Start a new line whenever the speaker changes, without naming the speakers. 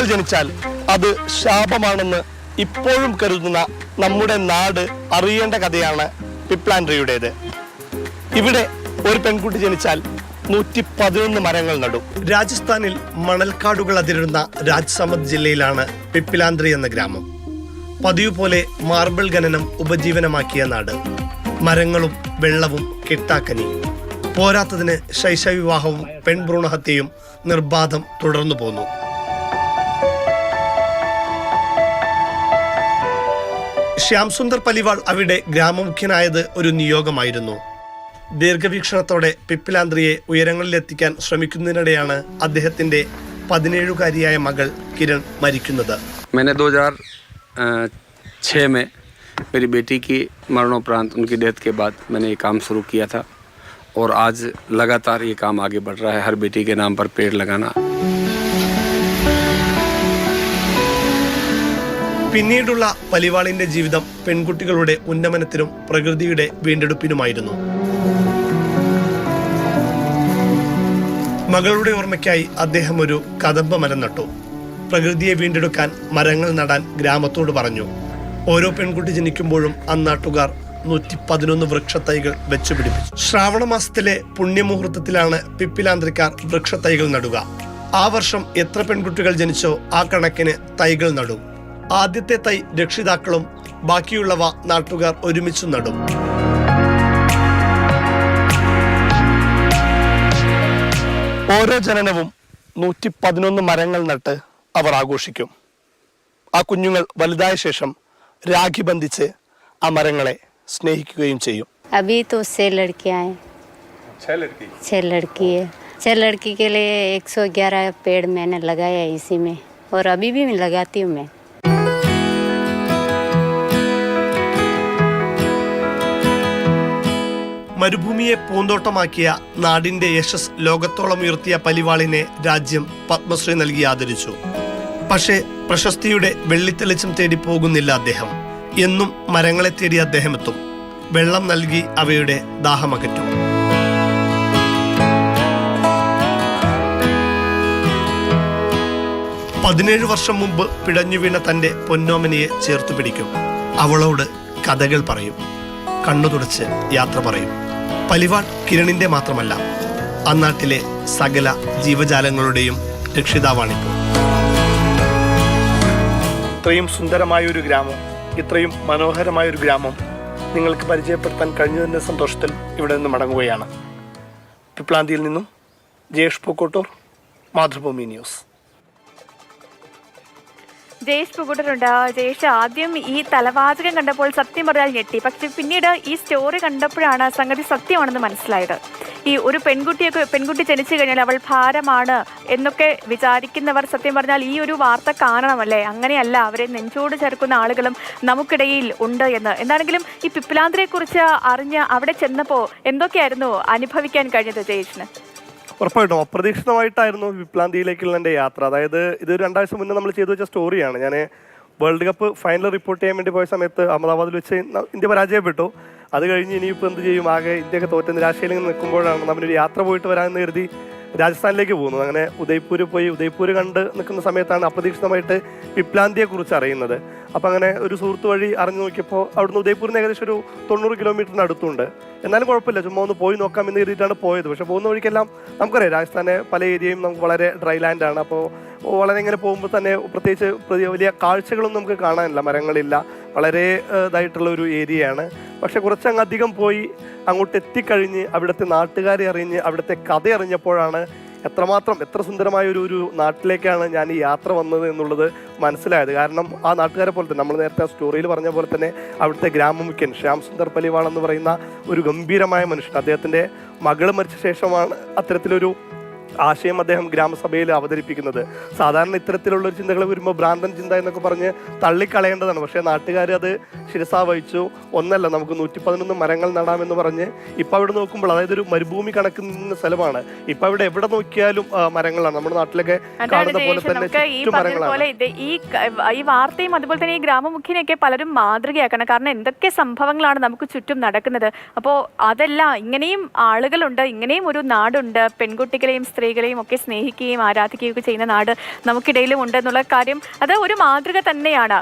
പെൺകുട്ടികൾ ജനിച്ചാൽ അത് ശാപമാണെന്ന് ഇപ്പോഴും കരുതുന്ന നമ്മുടെ നാട് അറിയേണ്ട കഥയാണ് പിപ്ലാൻഡ്രിയുടേത്. ഇവിടെ ഒരു പെൺകുട്ടി ജനിച്ചാൽ 111 മരങ്ങൾ നടും. രാജസ്ഥാനിൽ മണൽക്കാടുകൾ അതിരുന്ന രാജ്സമത് ജില്ലയിലാണ് പിപ്ലാൻഡ്രി എന്ന ഗ്രാമം. പതിവ് പോലെ മാർബിൾ ഖനനം ഉപജീവനമാക്കിയ നാട്. മരങ്ങളും വെള്ളവും കിട്ടാക്കനി. പോരാത്തതിന് ശൈശവിവാഹവും പെൺഭ്രൂണഹത്യയും നിർബാധം തുടർന്നു പോന്നു. ശ്യാം സുന്ദർ പലിവാൾ അവിടെ ഗ്രാമമുഖ്യനായത് ഒരു നിയോഗമായിരുന്നു. ദീർഘവീക്ഷണത്തോടെ പിപ്ലാൻഡ്രിയെ ഉയരങ്ങളിലെത്തിക്കാൻ ശ്രമിക്കുന്നതിനിടെയാണ് അദ്ദേഹത്തിന്റെ 17-കാരിയായ മകൾ കിരൺ മരിക്കുന്നത്.
2006 में मेरी बेटी की मरणोपरांत उनकी डेथ के बाद मैंने ये काम शुरू किया था और आज लगातार ये काम आगे बढ़ रहा है. हर बेटी के नाम पर पेड़ लगाना.
പിന്നീടുള്ള പലിവാളിന്റെ ജീവിതം പെൺകുട്ടികളുടെ ഉന്നമനത്തിനും പ്രകൃതിയുടെ വീണ്ടെടുപ്പിനുമായിരുന്നു. മകളുടെ ഓർമ്മയ്ക്കായി അദ്ദേഹം ഒരു കദംബ മരം നട്ടു. പ്രകൃതിയെ വീണ്ടെടുക്കാൻ മരങ്ങൾ നടാൻ ഗ്രാമത്തോട് പറഞ്ഞു. ഓരോ പെൺകുട്ടി ജനിക്കുമ്പോഴും അന്നാട്ടുകാർ 111 വൃക്ഷത്തൈകൾ വെച്ചുപിടിപ്പിച്ചു. ശ്രാവണ മാസത്തിലെ പുണ്യമുഹൂർത്തത്തിലാണ് പിപ്ലാൻഡ്രിക്കാർ വൃക്ഷത്തൈകൾ നടുക. ആ വർഷം എത്ര പെൺകുട്ടികൾ ജനിച്ചോ ആ കണക്കിന് തൈകൾ നടും. ആദ്യത്തെ തൈ രക്ഷിതാക്കളും ബാക്കിയുള്ളവ നാട്ടുകാർ ഒരുമിച്ചു നടും. ഓരോ ജനനവും 111 മരങ്ങൾ നട്ട് അവർ ആഘോഷിക്കും. ആ കുഞ്ഞുങ്ങൾ വലുതായ ശേഷം രാഖി ബന്ധിച്ച് ആ മരങ്ങളെ സ്നേഹിക്കുകയും ചെയ്യും.
अभी तो 6 लड़कियां हैं. 6 लड़की है. 6 लड़की के लिए 111 पेड़ मैंने लगाया है इसी में और अभी भी मैं लगाती हूँ. मैं
മരുഭൂമിയെ പൂന്തോട്ടമാക്കിയ നാടിന്റെ യശസ് ലോകത്തോളം ഉയർത്തിയ പലിവാളിനെ രാജ്യം പത്മശ്രീ നൽകി ആദരിച്ചു. പക്ഷേ പ്രശസ്തിയുടെ വെള്ളിത്തെളിച്ചം തേടി പോകുന്നില്ല അദ്ദേഹം. എന്നും മരങ്ങളെ തേടി അദ്ദേഹം എത്തും. വെള്ളം നൽകി അവയുടെ ദാഹമകറ്റും. 17 വർഷം മുമ്പ് പിടഞ്ഞു വീണ തന്റെ പൊന്നോമനയെ ചേർത്തു പിടിക്കും. അവളോട് കഥകൾ പറയും. കണ്ണു തുടച്ച് യാത്ര പറയും. പലിവാൾ കിരണിന്റെ മാത്രമല്ല, അന്നാട്ടിലെ സകല ജീവജാലങ്ങളുടെയും രക്ഷിതാവാണിപ്പോൾ. ഇത്രയും സുന്ദരമായൊരു ഗ്രാമം, ഇത്രയും മനോഹരമായൊരു ഗ്രാമം നിങ്ങൾക്ക് പരിചയപ്പെടുത്താൻ കഴിഞ്ഞതിൻ്റെ സന്തോഷത്തിൽ ഇവിടെ നിന്ന് മടങ്ങുകയാണ്. പിപ്ലാൻഡിയിൽ നിന്നും ജയേഷ് പൂക്കോട്ടൂർ, മാതൃഭൂമി ന്യൂസ്.
ജയേഷ് പൂക്കോട്ടൂരുണ്ട്. ജയേഷ്, ആദ്യം ഈ തലവാചകം കണ്ടപ്പോൾ സത്യം പറഞ്ഞാൽ ഞെട്ടി. പക്ഷെ പിന്നീട് ഈ സ്റ്റോറി കണ്ടപ്പോഴാണ് സംഗതി സത്യമാണെന്ന് മനസ്സിലായത്. ഈ ഒരു പെൺകുട്ടി ജനിച്ചു കഴിഞ്ഞാൽ അവൾ ഭാരമാണ് എന്നൊക്കെ വിചാരിക്കുന്നവർ സത്യം പറഞ്ഞാൽ ഈ ഒരു വാർത്ത കാണണമല്ലേ? അങ്ങനെയല്ല, അവരെ നെഞ്ചോട് ചേർക്കുന്ന ആളുകളും നമുക്കിടയിൽ ഉണ്ട് എന്ന്. എന്താണെങ്കിലും ഈ പിപ്ലാൻഡ്രിയെ കുറിച്ച് അറിഞ്ഞ് അവിടെ ചെന്നപ്പോൾ എന്തൊക്കെയായിരുന്നു അനുഭവിക്കാൻ കഴിഞ്ഞത് ജയേഷിന്?
ഉറപ്പായിട്ടും അപ്രതീക്ഷിതമായിട്ടായിരുന്നു പിപ്ലാൻഡിയിലേക്കുള്ള എൻ്റെ യാത്ര. അതായത് ഇത് 2 ആഴ്ച മുന്നേ നമ്മൾ ചെയ്തു വെച്ച സ്റ്റോറിയാണ്. ഞാൻ വേൾഡ് കപ്പ് ഫൈനൽ റിപ്പോർട്ട് ചെയ്യാൻ വേണ്ടി പോയ സമയത്ത് അഹമ്മദാബാദിൽ വെച്ച് ഇന്ത്യ പരാജയപ്പെട്ടു. അത് കഴിഞ്ഞ് ഇനിയിപ്പോൾ എന്ത് ചെയ്യും, ആകെ ഇന്ത്യയൊക്കെ തോറ്റ നിരാശയിൽ നിൽക്കുമ്പോഴാണ് നമ്മളൊരു യാത്ര പോയിട്ട് വരാമെന്ന് കരുതി രാജസ്ഥാനിലേക്ക് പോകുന്നത്. അങ്ങനെ ഉദയ്പൂര് പോയി ഉദയ്പൂര് കണ്ട് നിൽക്കുന്ന സമയത്താണ് അപ്രതീക്ഷിതമായിട്ട് പിപ്ലാൻഡിയെ കുറിച്ച് അറിയുന്നത്. അപ്പം അങ്ങനെ ഒരു സുഹൃത്ത് വഴി അറിഞ്ഞു നോക്കിയപ്പോൾ അവിടുന്ന് ഉദയ്പൂരിന് ഏകദേശം ഒരു 90 കിലോമീറ്ററിന് അടുത്തുണ്ട്. എന്നാലും കുഴപ്പമില്ല, ചുമ്മാ ഒന്ന് പോയി നോക്കാം എന്ന് കരുതിയിട്ടാണ് പോയത്. പക്ഷേ പോകുന്ന വഴിക്കെല്ലാം നമുക്കറിയാം രാജസ്ഥാനെ പല ഏരിയയും നമുക്ക് വളരെ ഡ്രൈ ലാൻഡാണ്. അപ്പോൾ വളരെ ഇങ്ങനെ പോകുമ്പോൾ തന്നെ പ്രത്യേകിച്ച് വലിയ കാഴ്ചകളൊന്നും നമുക്ക് കാണാനില്ല, മരങ്ങളില്ല, വളരെ ഇതായിട്ടുള്ള ഒരു ഏരിയയാണ്. പക്ഷെ കുറച്ചങ്ങ് അധികം പോയി അങ്ങോട്ട് എത്തിക്കഴിഞ്ഞ് അവിടുത്തെ നാട്ടുകാരെ അറിഞ്ഞ് അവിടുത്തെ കഥ അറിഞ്ഞപ്പോഴാണ് എത്ര സുന്ദരമായ ഒരു നാട്ടിലേക്കാണ് ഞാൻ ഈ യാത്ര വന്നത് എന്നുള്ളത് മനസ്സിലായത്. കാരണം ആ നാട്ടുകാരെ പോലെ തന്നെ നമ്മൾ നേരത്തെ ആ സ്റ്റോറിയിൽ പറഞ്ഞ പോലെ തന്നെ അവിടുത്തെ ഗ്രാമമുഖ്യൻ ശ്യാം സുന്ദർ പലിവാൾ എന്ന് പറയുന്ന ഒരു ഗംഭീരമായ മനുഷ്യൻ, അദ്ദേഹത്തിൻ്റെ മകൾ മരിച്ച ശേഷമാണ് അത്തരത്തിലൊരു ആശയം അദ്ദേഹം ഗ്രാമസഭയിൽ അവതരിപ്പിക്കുന്നത്. സാധാരണ ഇത്തരത്തിലുള്ള ഒരു ചിന്തകൾ വരുമ്പോൾ ഭ്രാന്തൻ ചിന്ത എന്നൊക്കെ പറഞ്ഞ് തള്ളിക്കളയേണ്ടതാണ്. പക്ഷേ നാട്ടുകാർ അത് ശിരസാ വഹിച്ചു. ഒന്നല്ല, നമുക്ക് 111 മരങ്ങൾ നടാമെന്ന് പറഞ്ഞ് ഇപ്പം അവിടെ നോക്കുമ്പോൾ, അതായത് ഒരു മരുഭൂമി കണക്കുന്ന സ്ഥലമാണ്. ഇപ്പം അവിടെ എവിടെ നോക്കിയാലും മരങ്ങളാണ്. നമ്മുടെ നാട്ടിലൊക്കെ കാണുന്ന പോലെ തന്നെ ചുറ്റും മരങ്ങളാണ്.
ഈ വാർത്തയും അതുപോലെ തന്നെ ഈ ഗ്രാമമുഖ്യനെയൊക്കെ പലരും മാതൃകയാക്കണം. കാരണം എന്തൊക്കെ സംഭവങ്ങളാണ് നമുക്ക് ചുറ്റും നടക്കുന്നത്. അപ്പോൾ അതെല്ലാം ഇങ്ങനെയും ആളുകളുണ്ട്, ഇങ്ങനെയും ഒരു നാടുണ്ട്, പെൺകുട്ടികളെയും സ്ത്രീകളെയും ഒക്കെ സ്നേഹിക്കുകയും ആരാധിക്കുകയും ഒക്കെ ചെയ്യുന്ന നാട് നമുക്കിടയിലും ഉണ്ടെന്നുള്ള കാര്യം അത് ഒരു മാതൃക തന്നെയാണ്.